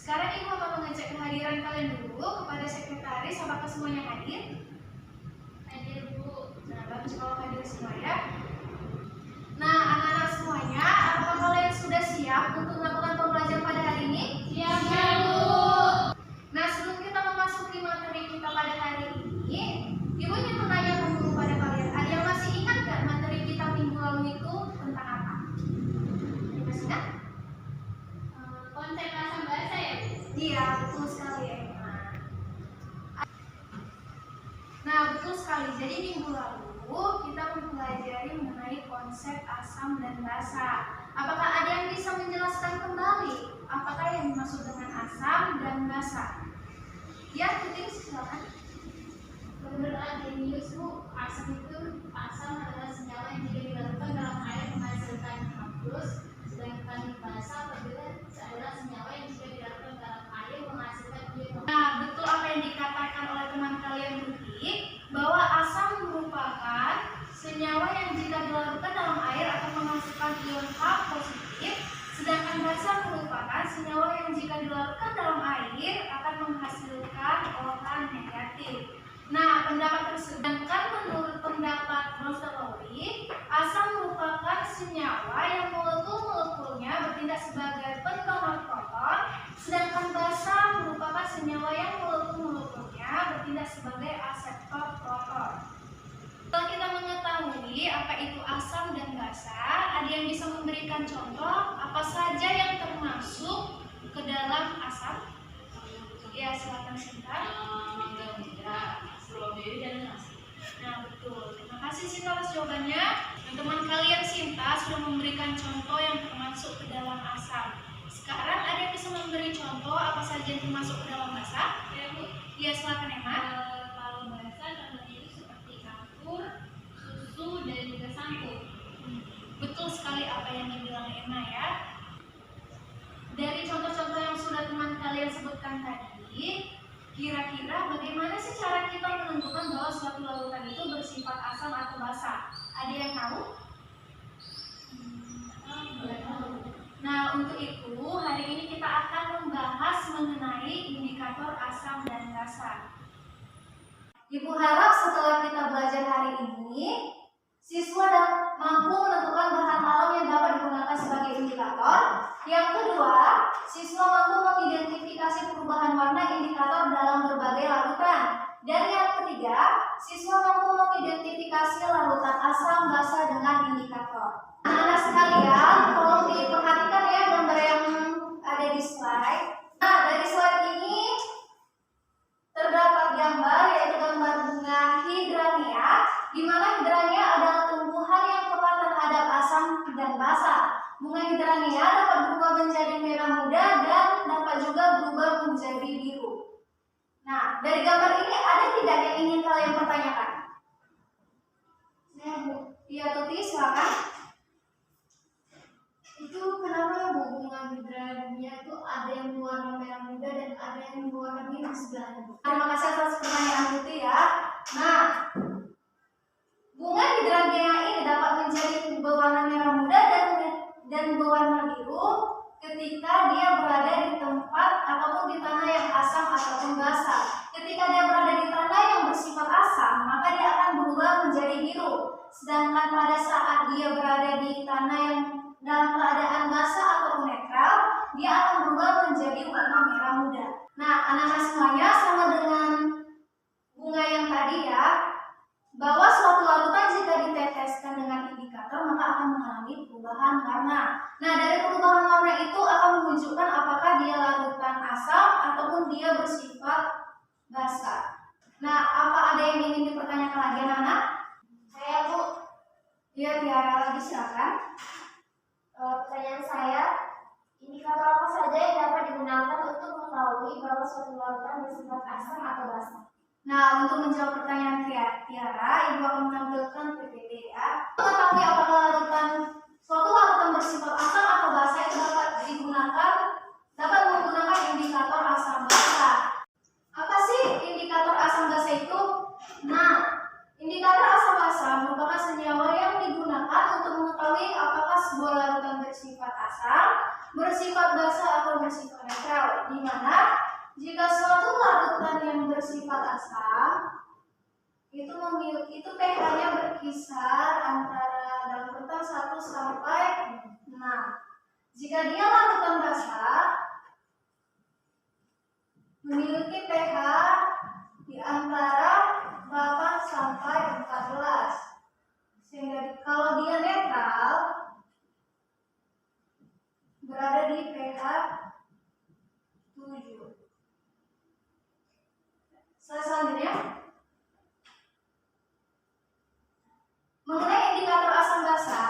Sekarang Ibu akan mengecek kehadiran kalian dulu kepada sekretaris. Apakah semuanya hadir? Hadir, Bu. Nah, bagus kalau hadir semua ya. Nah, anak-anak semuanya, apakah kalian sudah siap untuk melakukan pembelajaran pada hari ini? Siap, Bu. Nah, sebelum kita memasuki materi kita pada hari ini, Ibu ingin menanyakan dulu pada kalian, ada yang masih ingat nggak materi kita minggu lalu itu tentang apa? Masih ingat? Konsep asam basa ya, Bu? Iya, betul sekali ya. Nah, betul sekali. Jadi minggu lalu kita mempelajari mengenai konsep asam dan basa. Apakah ada yang bisa menjelaskan kembali apakah yang dimaksud dengan asam dan basa? Ya, Tuti, silakan. Menurut Adenius, Bu, asam adalah senyawa yang jika dilarutkan dalam air menghasilkan hapus, sedangkan basa adalah senyawa yang jika dilarutkan dalam air menghasilkan ion. Nah, betul apa yang dikatakan oleh teman kalian Tuti, bahwa asam merupakan senyawa yang jika dilarutkan dalam air akan menghasilkan ion H positif, sedangkan basa merupakan senyawa yang jika dilarutkan dalam air akan menghasilkan OH negatif. Nah, pendapat tersebut, menurut pendapat Bronsted-Lowry, asam merupakan senyawa yang molekul-molekulnya bertindak sebagai pendonor proton, sedangkan basa merupakan senyawa yang molekul-molekulnya bertindak sebagai aseptor proton. Setelah kita mengetahui apa itu asam dan basa, ada yang bisa memberikan contoh apa saja yang termasuk ke dalam asam? Ya, silakan Sinta. Mangga muda, stroberi dan nasi. Nah, betul. Terima kasih Sinta atas jawabannya. Dan teman kalian Sinta sudah memberikan contoh yang termasuk ke dalam asam. Sekarang ada yang bisa memberi contoh apa saja yang termasuk ke dalam basa? Ya, Bu. Ya, silakan Emma. Kalau basa contohnya itu seperti kapur, susu, dan juga sampo. Betul sekali apa yang dibilang Emma ya. Dari contoh-contoh yang sudah teman kalian sebutkan tadi, kira-kira bagaimana sih cara kita menentukan bahwa suatu larutan itu bersifat asam atau basa? Ada yang tahu? Nah, untuk itu hari ini kita akan membahas mengenai indikator asam dan basa. Ibu harap setelah kita belajar hari ini, siswa mampu menentukan bahan alam yang dapat digunakan sebagai indikator. Yang kedua, siswa mampu mengidentifikasi perubahan warna indikator dalam berbagai larutan. Dan yang ketiga, siswa mampu mengidentifikasi larutan asam basa dengan indikator. Anak-anak sekalian, tolong diperhatikan ya gambar yang ada di slide. Nah, dari slide ini terdapat gambar, yaitu gambar bunga hidrangea, di mana hidrangea adalah tumbuhan yang peka terhadap asam dan basa. Bunga hidrangea dapat berubah menjadi merah muda dan dapat juga berubah menjadi biru. Nah, dari gambar ini ada tidak yang ingin kalian pertanyakan? Ya, Bu. Iya, Tuti, silakan. Itu kenapa ya, Bu, bunga hidrangea itu ada yang berwarna merah muda dan ada yang berwarna biru sebelahnya? Terima kasih atas pertanyaan Tuti ya. Nah, bunga hidrangea ini dapat menjadi berwarna merah muda dan berwarna biru ketika dia berada di tempat ataupun di tanah yang asam ataupun basa. Ketika dia berada di tanah yang bersifat asam, maka dia akan berubah menjadi biru. Sedangkan pada saat dia berada di tanah yang dalam keadaan basa ataupun netral, dia akan berubah menjadi warna merah muda. Nah, anak-anak semuanya sama dengan bunga yang tadi ya, bahwa suatu larutan jika diteteskan dengan indikator maka akan mengalami perubahan warna. Nah, dari perubahan warna itu akan menunjukkan apakah dia larutan asam ataupun dia bersifat basa. Nah, apa ada yang ingin dipertanyakan lagi anak-anak? Saya, Bu. Ya, Tiara lagi, silakan. Pertanyaan saya, indikator apa saja yang dapat digunakan untuk mengetahui bahwa suatu larutan bersifat asam atau basa? Nah, untuk menjawab pertanyaan Tiara, Ibu akan menampilkan PPT ya. Mengetahui apakah suatu larutan bersifat asam atau basa itu dapat menggunakan indikator asam basa. Apa sih indikator asam basa itu? Nah, indikator asam basa merupakan senyawa yang digunakan untuk mengetahui apakah sebuah larutan bersifat asam, bersifat basa atau bersifat netral, di mana jika suatu larutan yang bersifat asam itu pH-nya berkisar antara dalam rentang 1 sampai 6. Jika dia larutan basah memiliki pH di antara 8 sampai 14. Sehingga kalau dia netral berada di pH 7. Selanjutnya, mengenai indikator asam basa,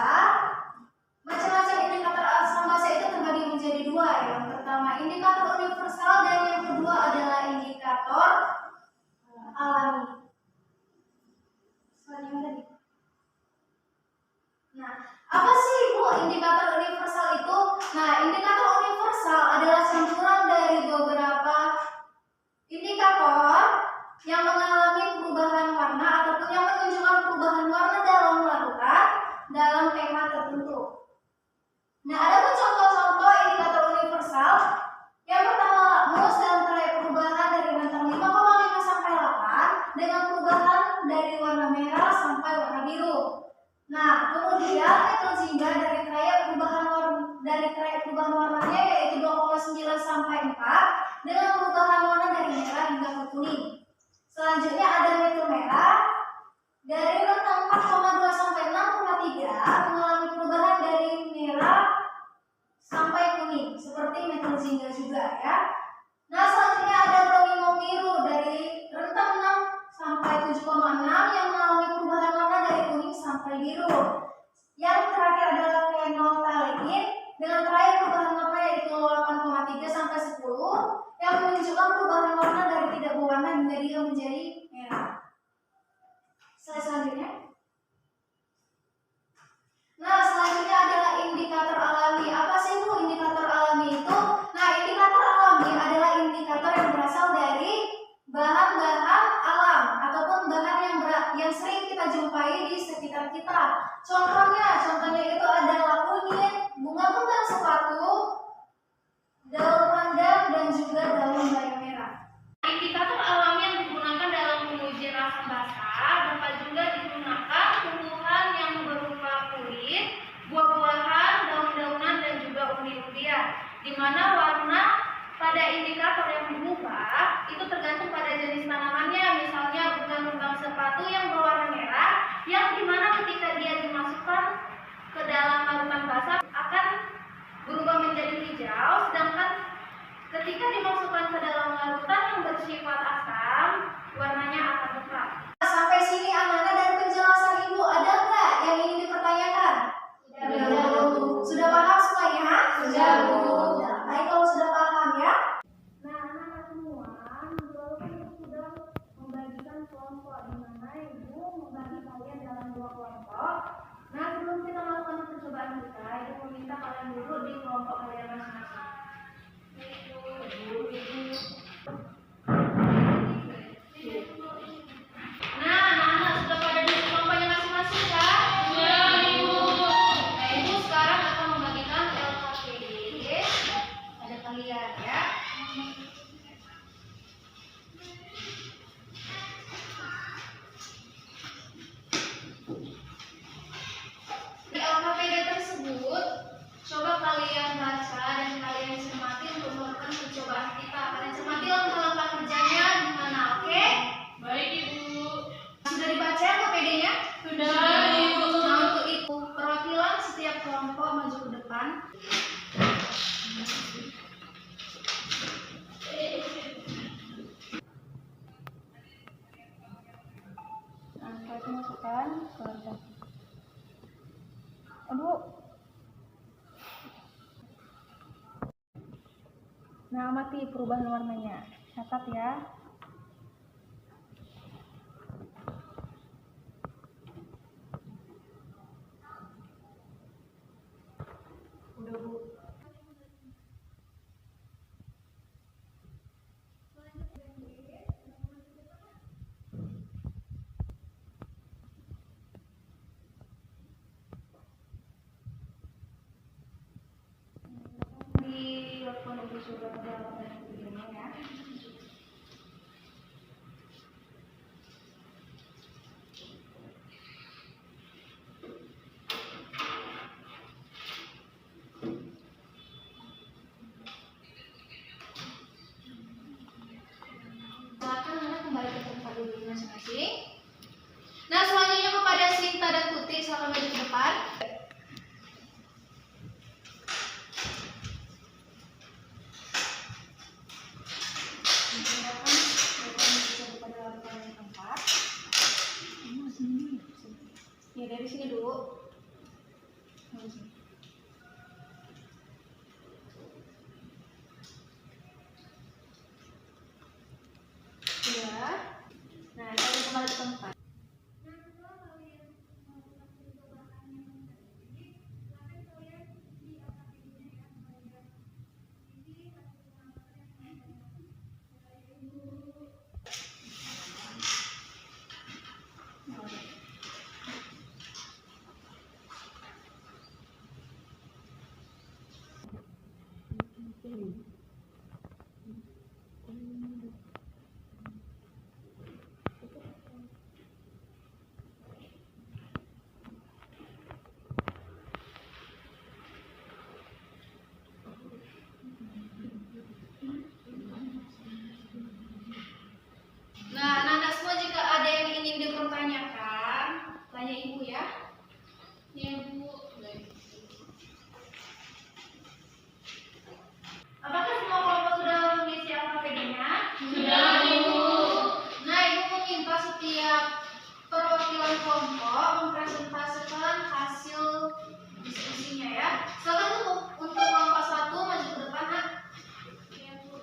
macam-macam indikator asam basa itu terbagi menjadi dua. Yang pertama indikator universal dan yang kedua adalah indikator alami. Selanjutnya, nah, apa sih Bu indikator universal itu? Nah, indikator universal adalah campuran dari beberapa indikator yang mengalami perubahan warna ataupun yang menunjukkan perubahan warna dalam larutan dalam pH tertentu. Nah, ada pun contoh-contoh indikator universal. Yang pertama, lakmus dalam trayek perubahan dari rentang 5,5 sampai 8 dengan perubahan dari warna merah sampai warna biru. Nah, kemudian metode Zingga dari trayek perubahan warnanya yaitu 2,9 sampai 4 dengan perubahan warna dari merah hingga ke kuning. Selanjutnya ada metode merah dari rentang 4,2 sampai 6,3 mengalami perubahan dari merah sampai kuning seperti metode Zingga juga ya. Nah, selanjutnya ada bromino biru dari rentang 6 sampai 7,6 yang mengalami perubahan warna dari kuning sampai biru. Yang terakhir adalah fenolphthalein dengan trayek perubahan warna yaitu 8,3 sampai 10 yang menunjukkan perubahan warna dari tidak berwarna hingga dia menjadi merah. Selanjutnya. Nah, selanjutnya adalah indikator alami. Apa sih Bu indikator alami itu? Nah, indikator alami adalah indikator yang berasal dari bahan-bahan alam ataupun bahan yang sering kita jumpai di sekitar kita. Contohnya itu adalah kunyit, bunga kembang sepatu, daun pandan dan juga daun bayam merah. Indikator alami yang digunakan dalam menguji asam basa dapat juga digunakan tumbuhan yang berupa kulit, buah-buahan, daun-daunan dan juga umbi-umbian, di mana warna pada indikator yang berubah itu tergantung pada jenis tanamannya. Misalnya bunga kembang sepatu yang berwarna merah, yang dimana ketika dia dimasukkan ke dalam larutan basah akan berubah menjadi hijau, sedangkan ketika dimasukkan ke dalam larutan yang bersifat asam, warnanya akan tetap. Sampai sini anak-anak dari penjelasan Ibu, ada nggak yang ingin dipertanyakan? Sudah, Bu. Sudah paham semuanya? Sudah, Bu. Baik, kalau sudah paham ya. Nah, anak-anak semua, walaupun Ibu sudah membagikan kelompok, di mana Ibu membagi kalian dalam 2 kelompok. Nah, sebelum kita melakukan percobaan kita, Ibu meminta kalian duduk di kelompok kalian masing-masing. Nah, anak-anak sudah pada di kelompoknya masing-masing kan? Sudah, Ibu. Nah, Ibu sekarang akan membagikan LKPD pada kalian ya. Di LKPD tersebut, coba kalian baca dan kalian cermati untuk melakukan percobaan kita. Kalian cermati langkah-langkah kerjanya gimana, oke? Baik, Ibu. Sudah dibaca LKPD-nya? Sudah, Ibu. Nah, untuk itu perwakilan setiap kelompok maju ke depan. Nah, kita masukkan ke kertas. Aduh. Nah, amati perubahan warnanya. Catat ya. Udah, Bu. Di waktu coba pada videonya ya. Silakan Anda kembali ke tempat duduk masing-masing. Nah, selanjutnya kepada Sinta dan Tuti, silakan maju ke depan. Ya, dari sini dulu. Ya. Nah, kita kembali ke tempat. Nah, anak-anak semua jika ada yang ingin dipertanyakan, tanya ibu ya. Ya, Bu. Apakah semua kelompok sudah mengisi alfabetnya? Sudah, Ibu. Nah, Ibu meminta setiap perwakilan kelompok mempresentasikan hasil diskusinya ya. Silakan untuk kelompok 1 maju ke depan, Nak. Ya, Bu.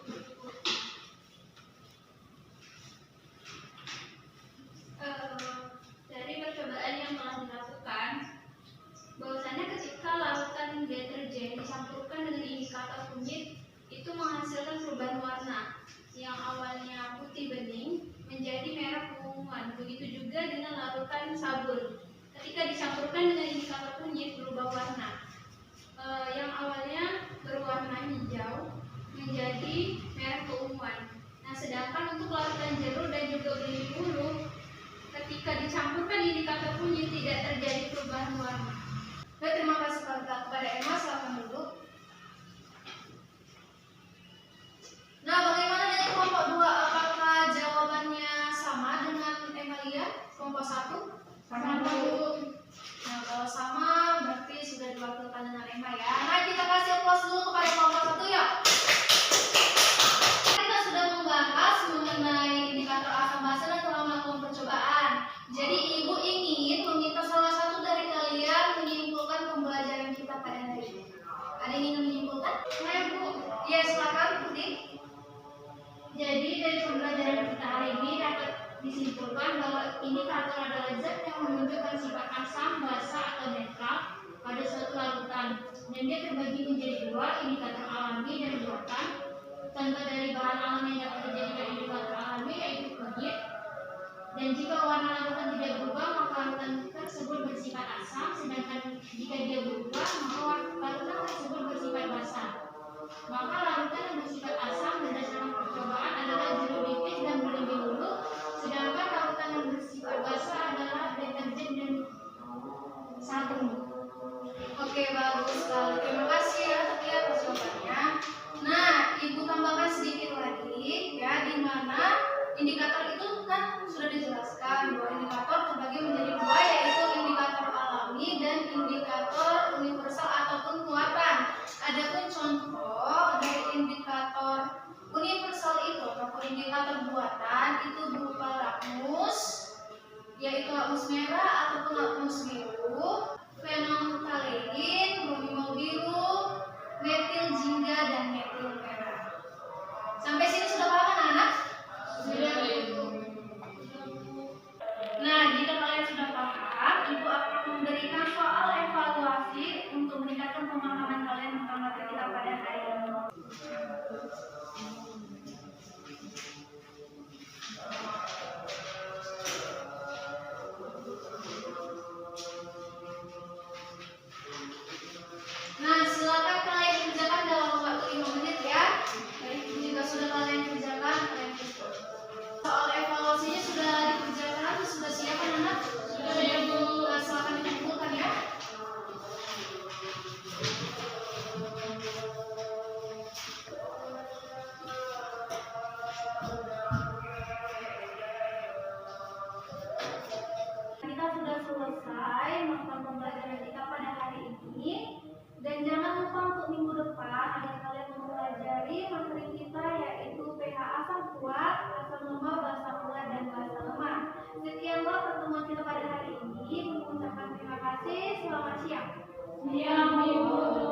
Dari percobaan yang telah dilakukan, bahwasanya ketika larutan deterjen dicampurkan dengan indikator kunyit, itu menghasilkan perubahan warna yang awalnya putih bening menjadi merah keunguan. Begitu juga dengan larutan sabun, ketika dicampurkan dengan indikator kunyit berubah warna. Yang awalnya berwarna hijau menjadi merah keunguan. Nah, sedangkan untuk larutan jeruk dan juga belimbing huruf, ketika dicampurkan indikator kunyit tidak terjadi perubahan warna. Baik, terima kasih kepada Emma, silakan dulu. Nah, bagaimana dengan kelompok 2? Apakah jawabannya sama dengan Emalia? Kelompok 1? Sama, Bu. Nah, kalau sama berarti sudah diwakilkan dengan Emma ya. Nah, kita kasih aplaus dulu kepada kelompok 1 ya. Kita sudah membahas mengenai indikator asam basa dan telah melakukan percobaan. Jadi ibu ingin meminta salah satu dari kalian menyimpulkan pembelajaran kita pada hari ini. Ada yang ingin menyimpulkan? Nah, Bu. Ya, silakan, Putih. Jadi dari pembelajaran kita hari ini dapat disimpulkan bahwa indikator adalah zat yang menunjukkan sifat asam, basa, atau netral pada suatu larutan, dan dia terbagi menjadi 2, indikator alami dan buatan. Contoh dari bahan alami yang dapat dijadikan indikator alami yaitu kunyit. Dan jika warna larutan tidak berubah, maka larutan tersebut bersifat asam, sedangkan jika dia berubah, maka larutan tersebut bersifat basa. Maka larutan yang bersifat asam berdasarkan percobaan adalah jeruk nipis dan belimbing huruf, sedangkan larutan yang bersifat basa adalah deterjen dan sabun. Oke, bagus sekali. Terima kasih ya atas jawabannya. Nah, ibu tambahkan sedikit lagi ya, di mana indikator itu kan sudah dijelaskan bahwa indikator terbagi menjadi 2, yaitu indikator alami dan indikator kasih. Selamat siang. Siang, Ibu.